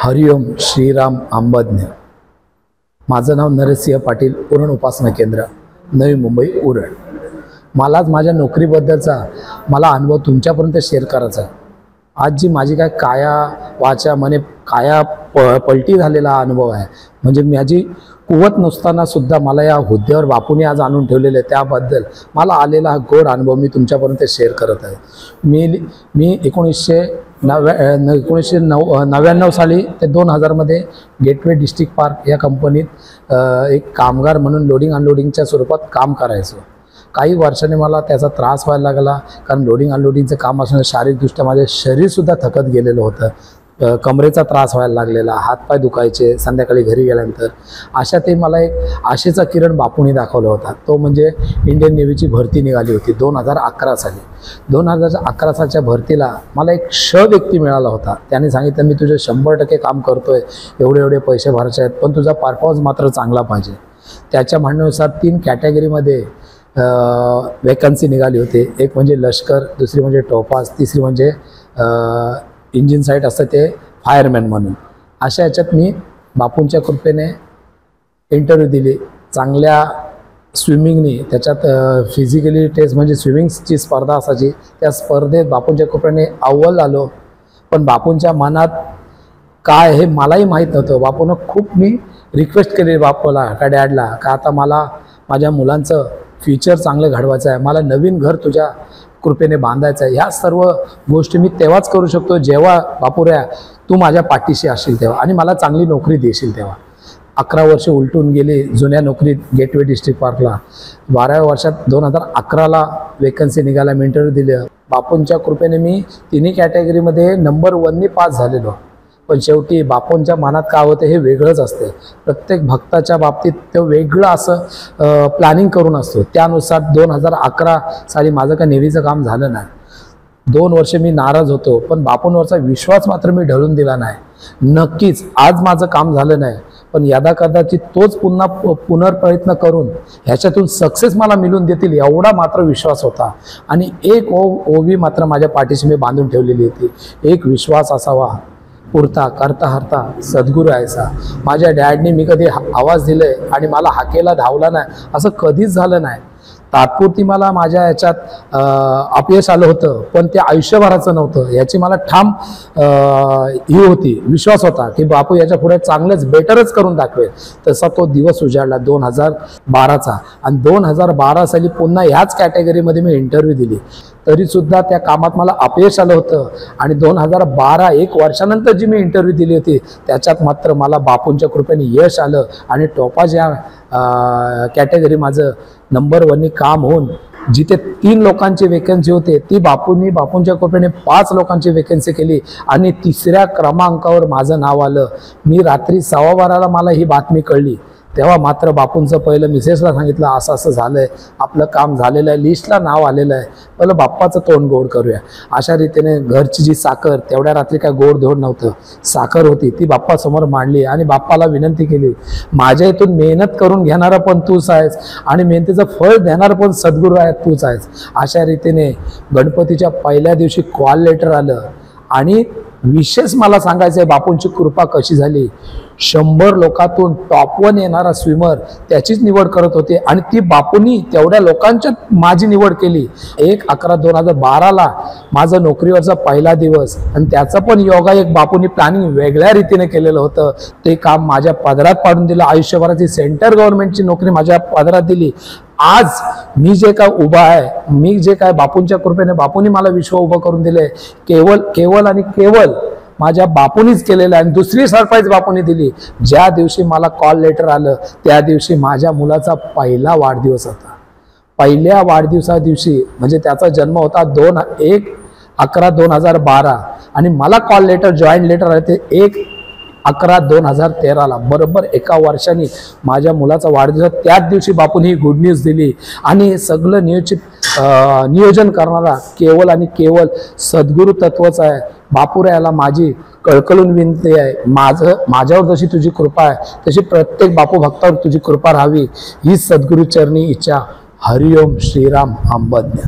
हरिओम श्रीराम अंबज्ञ। माझं नाव नरसिंह पाटील, उरण उपासना केंद्र, नवी मुंबई, उरण। मलाच माझ्या नोकरीबद्दलचा अनुभव तुमच्यापर्यंत शेअर करायचा आहे। आज जी माझी काय काया वाचा म्हणे काया पलटी झालेला अनुभव आहे। म्हणजे माझी कुवत नसताना सुद्धा मला या हुद्द्यावर बापूने आज आणून ठेवलेले, त्याबद्दल मला आलेला हा गोड अनुभव मी तुमच्यापर्यंत शेअर करत आहे। मी 1999 साली ते 2000 मध्ये गेटवे डिस्ट्रिक्ट पार्क या कंपनीत एक कामगार म्हणून लोडिंग अनलोडिंगच्या स्वरूपात काम करायचो। काही वर्षांनी मला त्याचा त्रास व्हायला लागला, कारण लोडिंग अनलोडिंगचं काम असल्याने शारीरिकदृष्ट्या माझे शरीरसुद्धा थकत गेलेलं होतं। कमरेचा त्रास व्हायला लागलेला, हातपाय दुखायचे संध्याकाळी घरी गेल्यानंतर। अशातही मला एक आशेचा किरण बापूंनी दाखवला होता, तो म्हणजे इंडियन नेव्हीची भरती निघाली होती 2011 साली। 2011 सालच्या भरतीला मला एक व्यक्ती मिळाला होता। त्याने सांगितलं, मी तुझे 100% काम करतोय, एवढे पैसे भरायचे आहेत, पण तुझा परफॉर्मन्स मात्र चांगला पाहिजे। त्याच्या म्हणण्यानुसार 3 कॅटेगरीमध्ये वॅकन्सी निघाली होती। एक म्हणजे लष्कर, दुसरी म्हणजे टोपाज, तिसरी म्हणजे इंजिन साईट असतं ते फायरमॅन म्हणून। अशा याच्यात मी बापूंच्या कृपेने इंटरव्ह्यू दिली। चांगल्या स्विमिंगनी, त्याच्यात फिजिकली टेस्ट म्हणजे स्विमिंगची स्पर्धा असायची, त्या स्पर्धेत बापूंच्या कृपेने अव्वल आलो। पण बापूंच्या मनात काय हे मलाही माहीत नव्हतं। बापूंना खूप मी रिक्वेस्ट केली बापूला का डॅडला, का आता मला माझ्या मुलांचं फ्युचर चांगलं घडवायचं आहे, मला नवीन घर तुझ्या कृपेने बांधायचं आहे। ह्या सर्व गोष्टी मी तेव्हाच करू शकतो जेव्हा बापूऱ्या तू माझ्या पाठीशी असशील तेव्हा, आणि मला चांगली नोकरी देशील तेव्हा। 11 वर्ष उलटून गेली जुन्या नोकरीत गेटवे डिस्ट्रिक्ट पार्कला। 12व्या वर्षात 2011ला वेकन्सी निघाला, मी इंटरव्ह्यू दिलं। बापूंच्या कृपेने मी तिन्ही कॅटेगरीमध्ये नंबर 1नी पास झालेलो। पण शेवटी बापूंच्या मनात काय होतं हे वेगळंच असते। प्रत्येक भक्ताच्या बाबतीत ते वेगळं असं प्लॅनिंग करून असतो। त्यानुसार 2011 साली माझं काय नेव्हीचं काम झालं नाही। 2 वर्ष मी नाराज होतो, पण बापूंवरचा विश्वास मात्र मी ढळून दिला नाही। नक्कीच आज माझं काम झालं नाही, पण यदाकदाचित तोच पुन्हा पुनर्प्रयत्न करून ह्याच्यातून सक्सेस मला मिळून देतील एवढा मात्र विश्वास होता। आणि एक ओवी मात्र माझ्या पाठीशी मी बांधून ठेवलेली होती, एक विश्वास असावा पुरता करता हरता सद्गुरू ऐसा। माझ्या डॅडनी मी कधी आवाज दिले आणि मला हाकेला धावला नाही असं कधीच झालं नाही। तात्पुरती मला माझ्या याच्यात अपयश आलं होतं, पण ते आयुष्यभराचं नव्हतं, याची मला ठाम ही होती, विश्वास होता की बापू याच्या पुढे चांगलंच बेटरच करून दाखवेल। तसा तो दिवस उजाडला 2012चा। आणि 2012 साली पुन्हा ह्याच कॅटेगरीमध्ये मी इंटरव्ह्यू दिली, तरीसुद्धा त्या कामात मला अपयश आलं होतं। आणि 2012 एक वर्षानंतर जी मी इंटरव्ह्यू दिली होती त्याच्यात मात्र मला बापूंच्या कृपेने यश आलं, आणि टोपाज या कॅटेगरी माझं नंबर 1नी काम होऊन जिथे 3 लोकांची वेकन्सी होते ती बापूंच्या कृपेने 5 लोकांची वेकन्सी केली, आणि 3ऱ्या क्रमांकावर माझं नाव आलं। मी रात्री 12:15 मला ही बातमी कळली, तेव्हा मात्र बापूंचं पहिलं मिसेसला सांगितलं, असं असं झालंय, आपलं काम झालेलं आहे, लिस्टला नाव आलेलं आहे, पहिलं बाप्पाचं तोंड गोड करूया। अशा रीतीने घरची जी साखर, तेवढ्या रात्री काय गोड धोड नव्हतं, साखर होती ती बाप्पासमोर मांडली आणि बाप्पाला विनंती केली, माझ्या इथून मेहनत करून घेणारा पण तूच आहेस, आणि मेहनतीचं फळ देणारा पण सद्गुरू आहे तूच आहेस। अशा रीतीने गणपतीच्या पहिल्या दिवशी कॉल लेटर आलं। आणि विशेष मला सांगायचं आहे बापूंची कृपा कशी झाली। 100 लोकांतून टॉप 1 येणारा स्विमर त्याचीच निवड करत होते, आणि ती बापूंनी तेवढ्या लोकांच्यात माझी निवड केली। 1/11/2012ला माझं नोकरीवरचा पहिला दिवस, आणि त्याचं पण योगायोग बापूंनी प्लॅनिंग वेगळ्या रीतीने केलेलं होतं। ते काम माझ्या पदरात पाडून दिलं, आयुष्यभराची सेंट्रल गव्हर्नमेंटची नोकरी माझ्या पदरात दिली। आज मी जे काय उभा आहे, मी जे काय बापूंच्या कृपेने बापूंनी मला विश्व उभं करून दिले, केवळ आणि केवळ माझ्या बापूंनीच केलेलं आहे। आणि दुसरी सरप्राईज बापूंनी दिली, ज्या दिवशी मला कॉल लेटर आलं त्या दिवशी माझ्या मुलाचा पहिला वाढदिवस होता। पहिल्या वाढदिवसा दिवशी म्हणजे त्याचा जन्म होता 1/11/2012, आणि मला कॉल लेटर जॉईंट लेटर आले ते 1/11/2013ला, बरोबर एका वर्षांनी माझ्या मुलाचा वाढदिवस। त्याच दिवशी बापूंनी ही गुड न्यूज दिली, आणि सगळं नियोजन करणारा केवळ आणि केवळ सद्गुरू तत्वच आहे। बापूऱ्याला माझी कळकळून विनंती आहे, माझ्यावर जशी तुझी कृपा आहे तशी प्रत्येक बापू भक्तावर तुझी कृपा राहावी, ही सद्गुरू चरणी इच्छा। हरिओम श्रीराम अंबज्ञ।